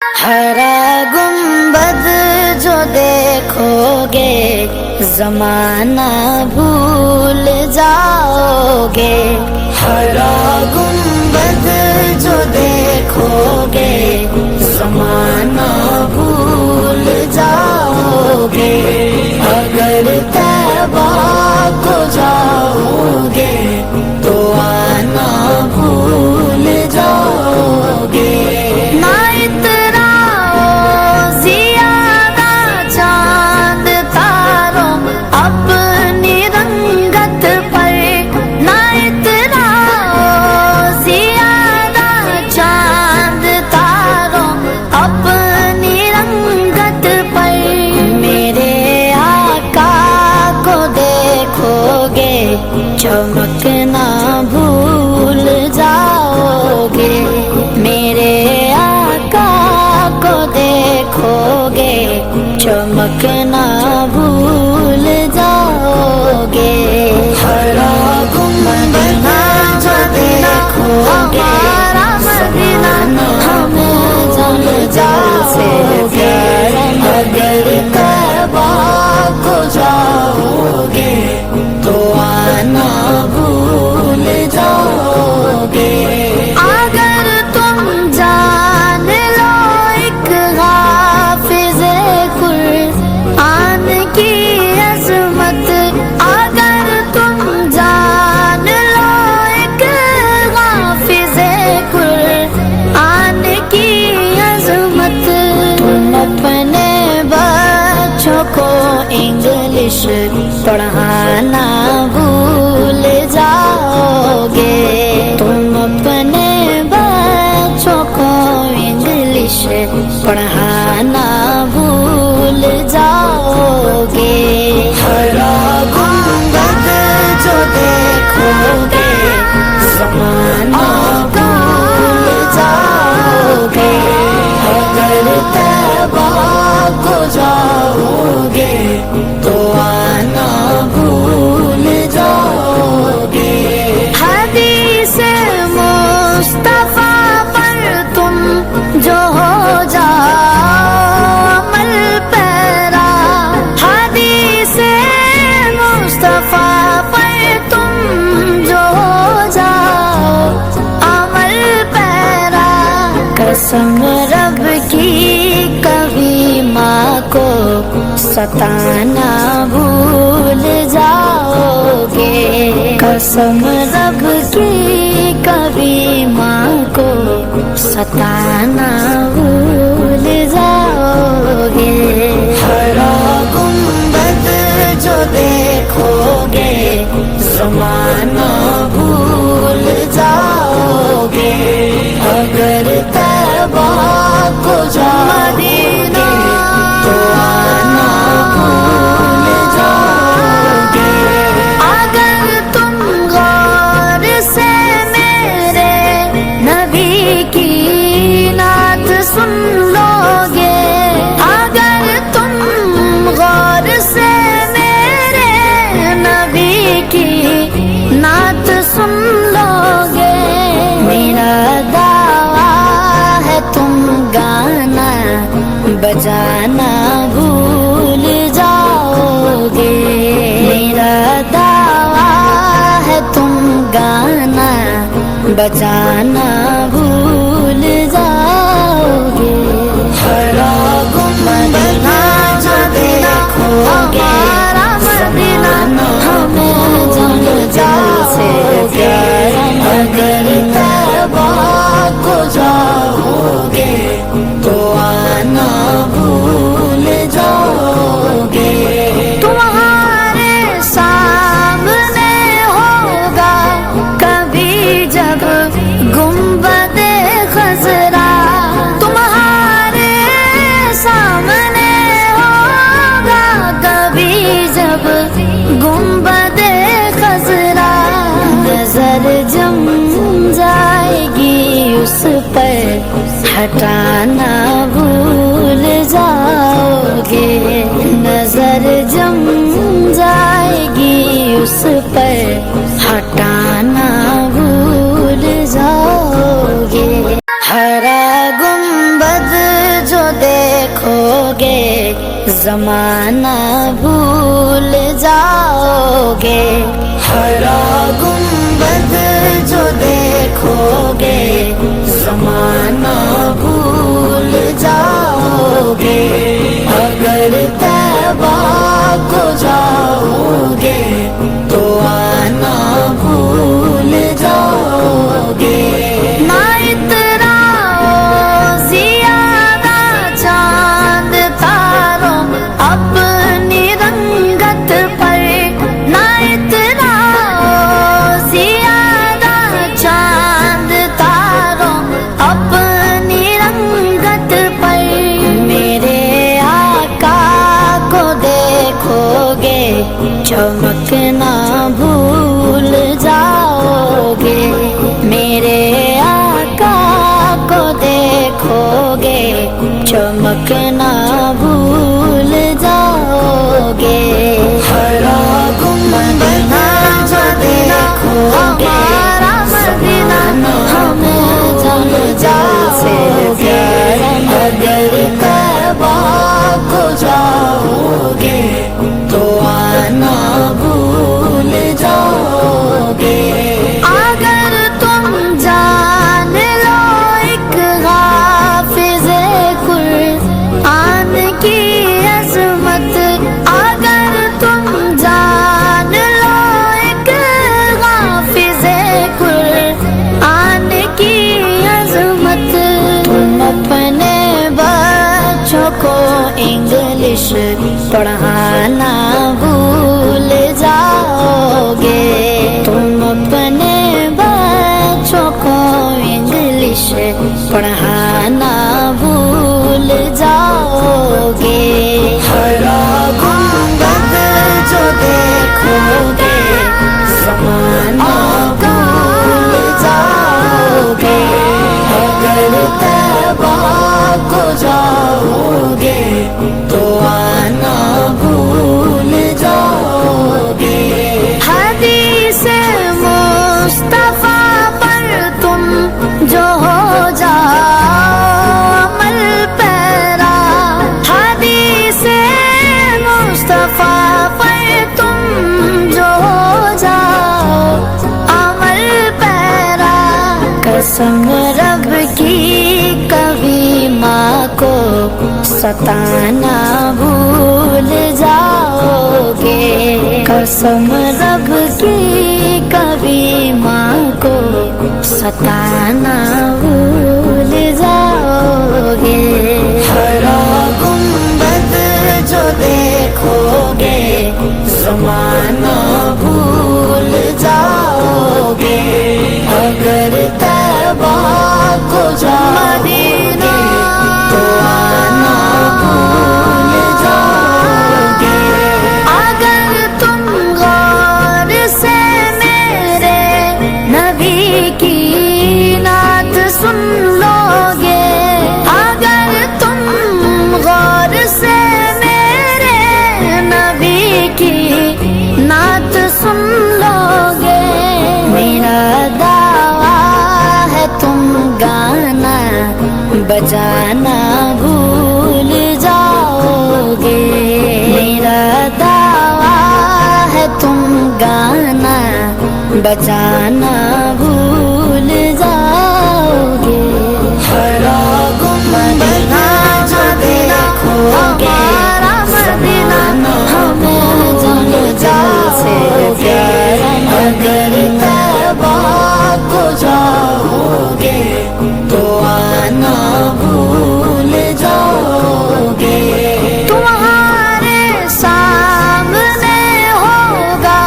ہرا گنبد جو دیکھو گے زمانہ بھول جاؤ گے، ہرا گنبد جو دیکھو گے زمانہ بھول جاؤ گے، اگر طیبہ کو جاؤ گے تو آنا بھول جاؤ گے۔ نہ اتراؤ زیادہ چاند تاروں اپنی رنگت پر، نہ اتراؤ زیادہ چاند تاروں اپنی رنگت پر، میرے آقا کو دیکھو گے چمکنا بھول جاؤ گے، میرے آقا کو دیکھو گے چمکنا بھول جاؤ گے۔ ہرا گنبد جو دیکھو گے زمانہ ہمیں جل جل سے پیارا، اگر طیبہ کو جاؤ گے تو آنا بھول جاؤ گے۔ اگر تم جان لو ایک حافظ قرآن کی عظمت، اگر تم جان لو ایک حافظ قرآن کی عظمت، تم اپنے بچوں کو انگلش پڑھانا بھول جاؤ گے، تم اپنے بچوں کو انگلش پڑھانا بھول جاؤ گے۔ ہرا گنبد جو دیکھو گے زمانہ بھول جاؤ گے، اگر طیبہ کو جاؤ گے تو آنا بھول جاؤ گے۔ حدیث مصطفیٰ پر تم جو ہو جاؤ عمل پیرا، حدیث مصطفیٰ پر تم جو ہو جاؤ عمل پیرا، قسم رب کی کبھی ماں کو ستانا بھول جاؤ گے، قسم رب کی کبھی ماں کو ستانا بھول جاؤ گے۔ ہرا گنبد جو دیکھو گے زمانہ بھول جاؤ گے، اگر طیبہ کو جاؤ گے تو آنا بھول جاؤ گے۔ اگر تم غور سے میرے نبی کی نعت سن لو گے، اگر تم غور سے میرے نبی کی نعت سن لو گے، میرا دعویٰ ہے تم گانا بجانا بھول جاؤ گے، میرا دعویٰ ہے تم گانا بجانا بھول جاؤ گے۔ ہرا گنبد جو دیکھو گے زمانہ ہمیں جل جل سے پیارا، اگر طیبہ کو جاؤ گے تو آنا بھول جاؤ گے۔ تمہارے سامنے ہوگا کبھی جب گنبد خضرا، تمہارے سامنے ہوگا کبھی جب گنبد خضرا، نظر جم جائے گی اس پر ہٹانا بھول جاؤ گے، نظر جم جائے گی اس پر ہٹانا بھول جاؤ گے۔ ہرا گنبد زمانہ بھول جاؤگے، ہرا گنبد جو دیکھو گے زمانہ بھول جاؤگے، اگر طیبہ کو جاؤ گے تو آنا بھول جاؤ گے۔ نہ اتراؤ زیادہ چاند تاروں اپنی رنگت پر، نہ اتراؤ زیادہ چاند تاروں اپنی رنگت پر، میرے آقا کو دیکھو گے چمکنا بھول جاؤ گے، میرے آقا کو دیکھو گے چمکنا بھول جاؤ گے، ہرا گنبد جو دیکھو گے مدینہ ہمیں جل جاؤ گے، اگر طیبہ کو جاؤ گے تو آنا بھول جاؤ گے۔ اگر تم جان لو ایک حافظ قرآن کی عظمت، اگر تم جان لو ایک حافظ قرآن کی عظمت، تم اپنے بچوں کو انگلش پڑھانا بھول جاؤ گے، تم اپنے بچوں کو انگلش پڑھانا بھول جاؤ گے، ہرا گنبد جو دیکھو گے زمانہ بھول جاؤ گے، اگر طیبہ کو جاؤ گے تو آنا بھول جاؤ گے۔ حدیث مصطفیٰ پر تم جو ہو جاؤ عمل پیرا، حدیث مصطفیٰ پر تم جو ہو جاؤ عمل پیرا، قسم رب کی کبھی ماں کو ستانا بھول جاؤ گے، قسم رب کی کبھی ماں کو ستانا بھول جاؤ گے، ہرا گنبد جو دیکھو گے زمانہ بھول جاؤ گے، اگر طیبہ کو جاؤ گے تو آنا بھول جاؤ گے، اگر تم غور سے میرے نبی کی نعت سن لو گے، اگر تم غور سے میرے نبی کی نعت سن لو گے، میرا دعویٰ ہے تم گانا بجانا بھول جاؤ گے، میرا دعویٰ ہے تم گانا بجانا بھول جاؤ گے، ہرا گنبد جو دیکھو گے مدینہ ہمیں جل جاؤ گے، اگر طیبہ کو جاؤ گے تو آنا بھول جاؤ گے، تمہارے سامنے ہوگا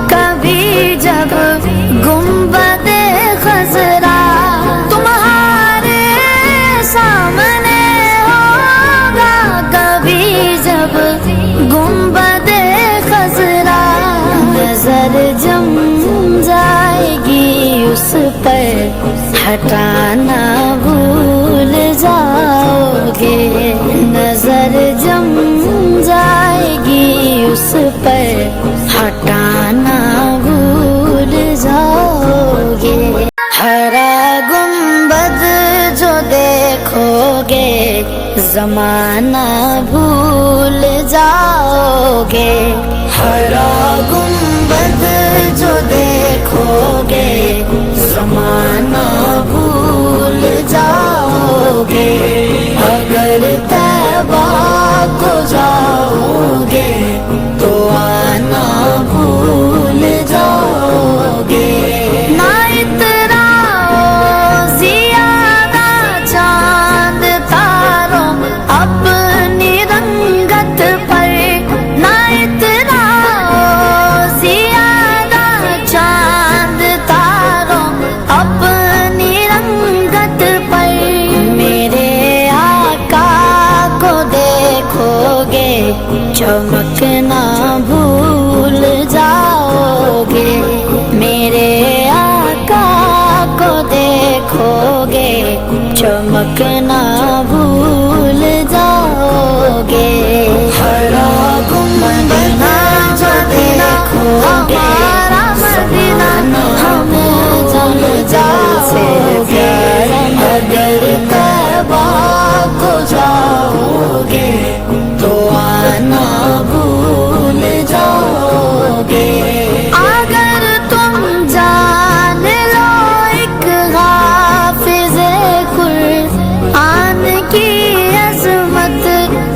کبھی جب گنبد زمانہ بھول جاؤگے، ہرا گنبد جو دیکھو گے زمانہ بھول جاؤگے، اگر طیبہ کو جاؤ گے تو آنا بھول جاؤگے۔ نہ اتراؤ زیادہ چاند تاروں اپنی رنگت پر، نہ اتراؤ زیادہ چاند تاروں اپنی رنگت پر، میرے آقا کو دیکھو گے چمکنا بھول جاؤ گے، میرے آقا کو دیکھو گے چمکنا بھول جاؤ گے، ہرا گنبد جو دیکھو گے زمانہ ہمیں جل جاؤ گے، اگر طیبہ کو جاؤ گے تو آنا بھول جاؤ گے۔ اگر تم جان لو ایک حافظ قرآن کی عظمت،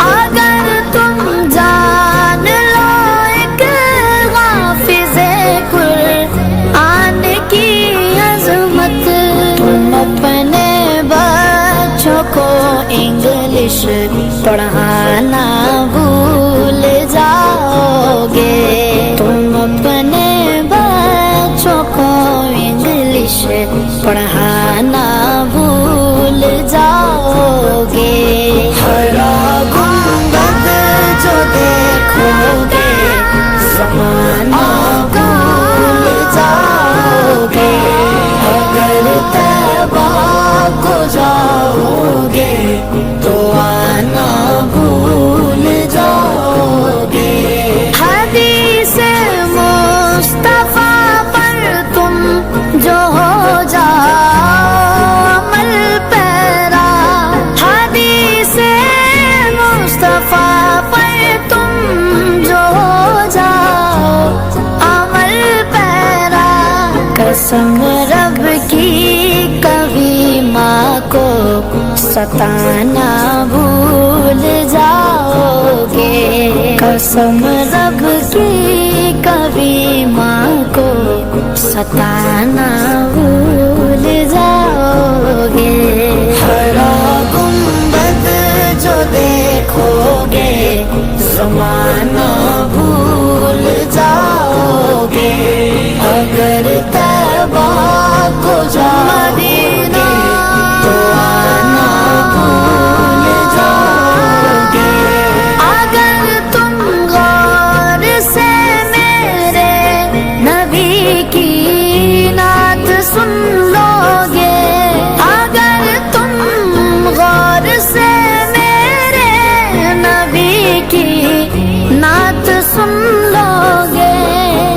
اگر تم جان لو ایک حافظ قرآن کی عظمت، تم اپنے بچوں کو انگلش پڑھانا بھول جاؤ گے، تم اپنے بچوں کو انگلش پڑھانا بھول جاؤ گے، ہرا گنبد جو دیکھو گے زمانہ بھول جاؤ گے، اگر طیبہ کو جاؤ گے تو آنا بھول جاؤ گے۔ حدیث مصطفیٰ پر تم جو ہو جاؤ عمل پیرا، حدیث مصطفیٰ پر تم جو ہو جاؤ عمل پیرا، قسم رب کی کبھی ماں کو ستانا بھول جاؤ گے، قسم رب کی کبھی ماں کو ستانا بھول جاؤ گے، ہرا گنبد جو دیکھو گے زمانہ بھول جاؤ گے، اگر طیبہ کو جاؤ گے تو آنا بھول جاؤ گے، اگر تم غور سے میرے نبی کی نعت سن لو گے، اگر تم غور سے میرے نبی کی نعت سن لو گے،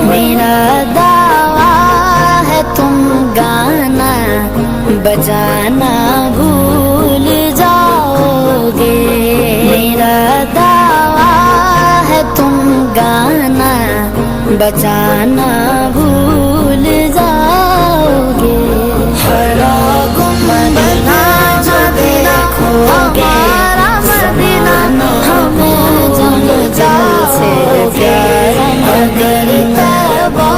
میرا دعویٰ ہے تم گانا بجانا بھول جاؤ گے، میرا دعویٰ ہے تم گانا بجانا بھول جاؤ گے، ہرا گنبد جو دیکھو گے زمانہ ہمیں جل جاؤ گے، اگر طیبہ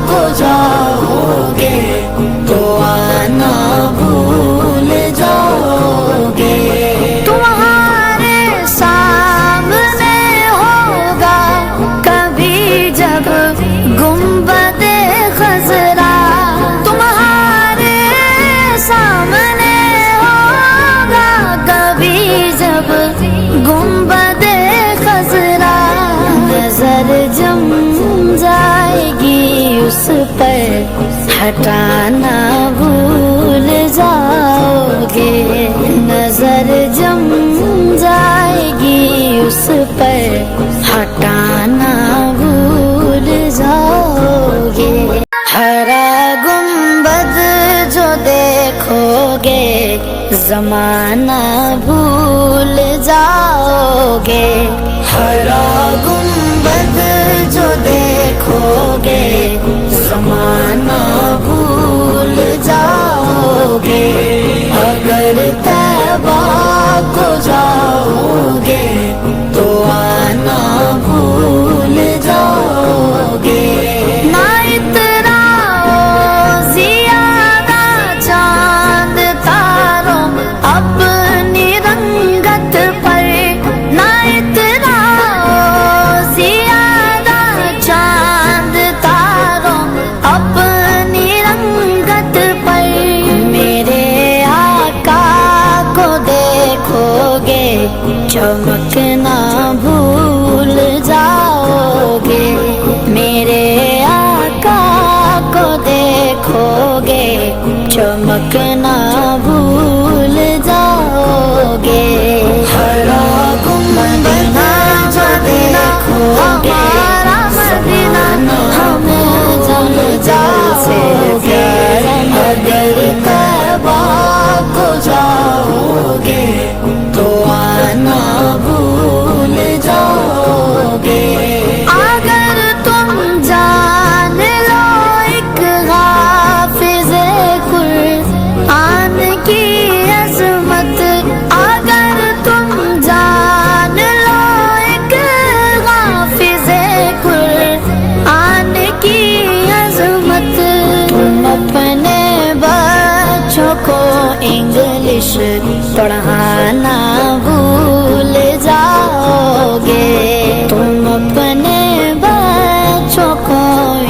کو جاؤ گے تو آنا بھول جاؤ گے، تمہارے سامنے ہوگا کبھی جب گنبد خضرا، تمہارے سامنے ہوگا کبھی جب گنبد خضرا، نظر جم جائے گی اس پر ہٹانا بھول جاؤ گے، نظر جم جائے گی اس پر ہٹانا بھول جاؤ گے، ہرا گنبد جو دیکھو گے زمانہ بھول جاؤ گے، ہرا گنبد جو دیکھو گے زمانہ بھول جاؤ گے، اگر طیبہ کو جاؤ گے تو آنا بھول جاؤ گے۔ نہ اتراؤ زیادہ چاند تاروں اپنی رنگت پر، نہ اتراؤ زیادہ چاند تاروں اپنی رنگت پر، میرے آقا کو دیکھو گے چمکنا بھول جاؤ گے، میرے آقا کو دیکھو گے چمکنا بھول جاؤ گے، ہرا گنبد جو دیکھو گے زمانہ ہمیں جل جاؤ گے، اگر طیبہ کو جاؤ گے تو آنا بھول جاؤ گے۔ اگر تم جان لو ایک حافظ قرآن کی عظمت، اگر تم جان لو ایک حافظ قرآن کی عظمت، تم اپنے بچوں کو انگلش پڑھانا بھول جاؤ گے، تم اپنے بچوں کو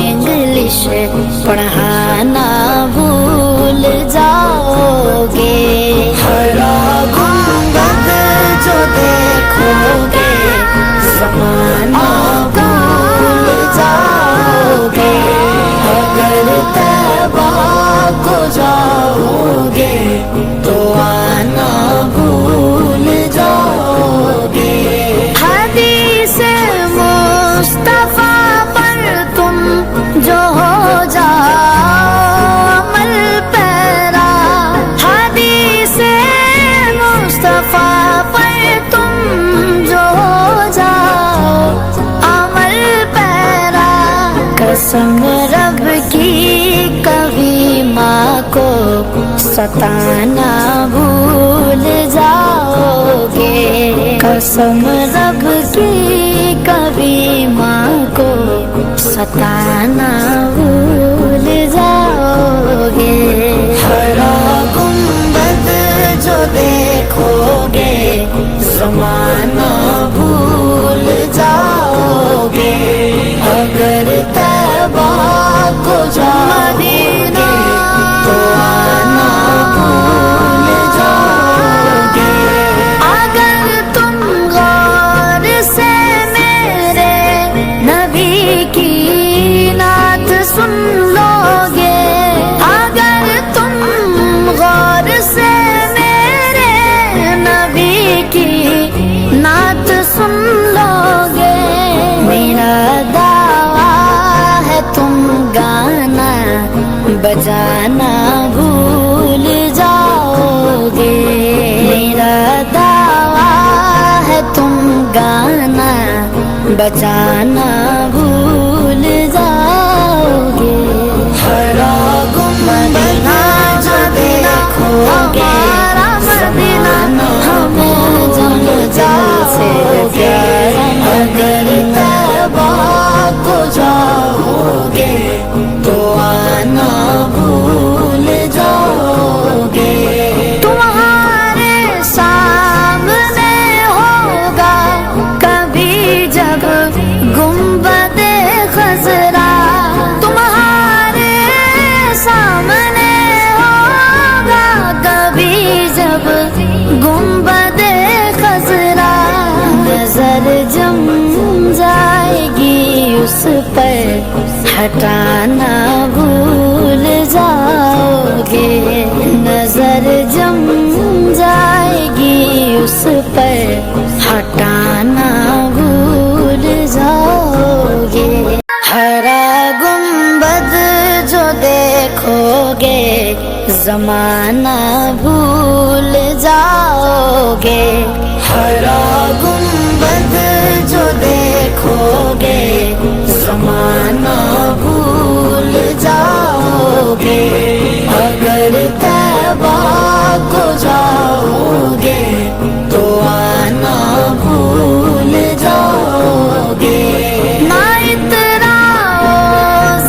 انگلش پڑھانا بھول جاؤ گے، ہرا گنبد جو دیکھو گے زمانہ بھول جاؤ گے، اگر طیبہ کو جاؤ گے تو آنا بھول جاؤ گے۔ حدیث مصطفیٰ پر تم جو ہو جاؤ عمل پیرا، حدیث مصطفیٰ پر تم جو ہو جاؤ عمل پیرا، قسم رب کی کبھی ماں کو ستانا بھول جاؤ گے، قسم رب کی کبھی ماں کو ستانا بھول جاؤ گے، ہرا گنبد جو دیکھو گے زمانہ بھول جاؤ گے، اگر طیبہ کو جاؤ گے تو آنا بھول جاؤ گے، اگر تم غور سے میرے نبی کی نعت سن لو گے، اگر تم غور سے میرے نبی کی نعت سن لو گے، میرا دعویٰ ہے تم گانا بجانا بھول جاؤ گے، میرا دعویٰ ہے تم گانا بجانا بھول جاؤ گے، ہرا گنبد جو دیکھو گے زمانہ ہمیں جل جاؤ گے، اگر طیبہ کو جاؤ گے تو آنا بھول جاؤ گے، تمہارے سامنے ہوگا کبھی جب گنبد خضرا، تمہارے سامنے ہوگا کبھی جب گنبد خضرا، نظر جم جائے گی اس پر ہٹانا بھول جاؤ گے، نظر جم جائے گی اس پر ہٹانا بھول جاؤ گے، ہرا گنبد جو دیکھو گے زمانہ بھول دیکھو گے زمانہ بھول جاؤ گے، اگر طیبہ کو جاؤ گے تو آنا بھول جاؤ گے۔ نہ اتراؤ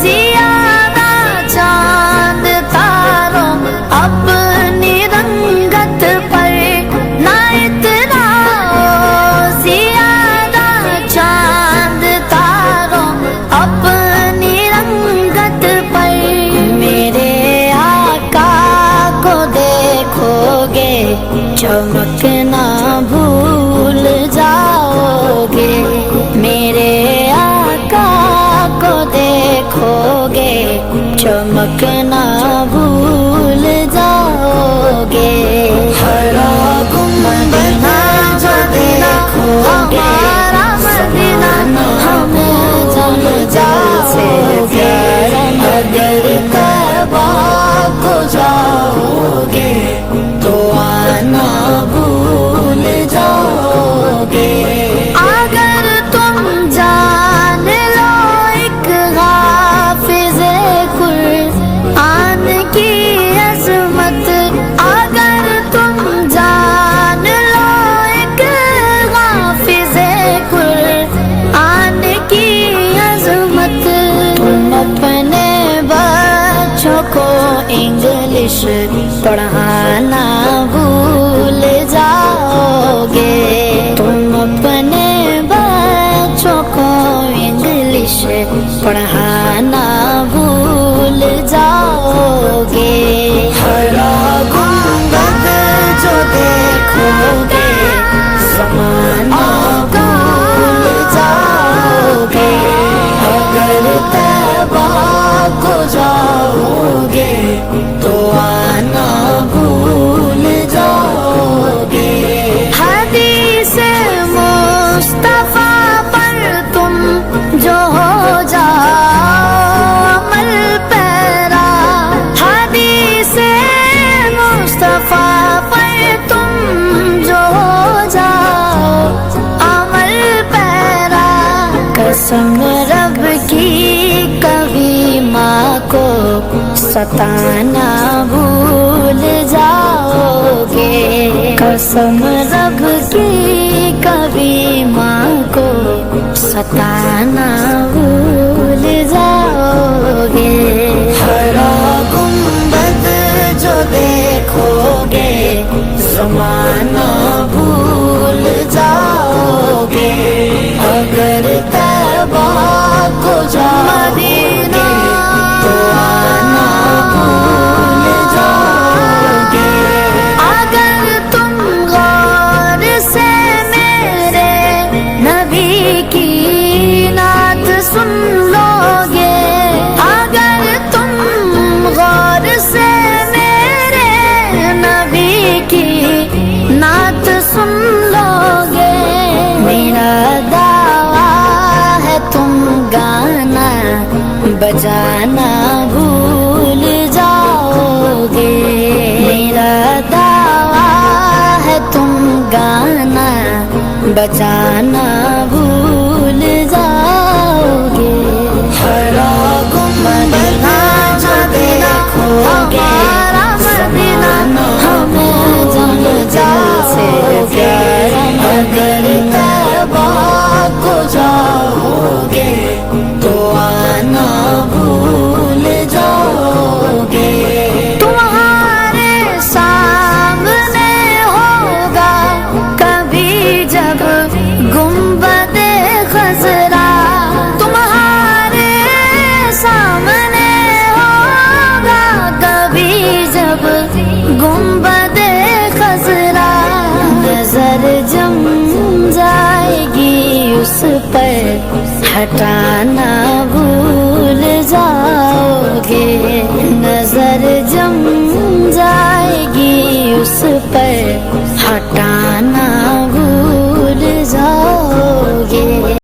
زیادہ چاند تاروں اپنی رنگت پر، نہ اتراؤ زیادہ چاند تاروں اپنی رنگت پر، میرے آقا کو دیکھو گے چمکنا بھول جاؤ گے، میرے آقا کو دیکھو گے چمکنا بھول جاؤ گے۔ ہرا گنبد جو دیکھو گے مدینہ ہمیں جل جاؤ گے، اگر طیبہ کو جاؤ گے تو آنا بھول جاؤ گے۔ اگر تم جان لو ایک حافظ قرآن کی عظمت، اگر تم جان لو ایک حافظ قرآن کی عظمت، تم اپنے بچوں کو انگلش پڑھانا بھول جاؤ گے، تم اپنے بچوں کو انگلش پڑھانا بھول جاؤ گے۔ ہرا گنبد جو دیکھو گے زمانہ بھول جاؤ گے، اگر طیبہ کو جاؤ گے تو آنا بھول جاؤ گے۔ حدیث مصطفیٰ پر تم جو ہو جاؤ عمل پیرا، حدیث مصطفیٰ پر تم جو ہو جاؤ عمل پیرا، قسم رب کی کبھی ماں کو ستانا بھول جاؤ گے، قسم رب کی کبھی ماں کو ستانا بھول جاؤ گے۔ ہرا گنبد جو دیکھو گے زمانہ بھول جاؤ گے، اگر طیبہ کو جاؤ گے تو آنا بھول جاؤ گے۔ اگر تم غور سے میرے نبی کی نعت سن لو گے، اگر تم غور سے میرے نبی کی نعت سن لو گے، میرا دعویٰ ہے تم گانا بجانا بھول جاؤ گے، میرا دعویٰ ہے تم گانا بجانا بھول جاؤ گے۔ ہرا گنبد جو دیکھو گے زمانہ ہمیں جل جاؤ گے، اگر طیبہ کو جاؤ گے تو آنا بھول جاؤ گے۔ تمہارے سامنے ہوگا کبھی جب گنبد خضرا، تمہارے سامنے ہوگا کبھی جب گنبد خضرا، نظر جم جائے گی اس پر ہٹانا بھول جاؤ گے، نظر جم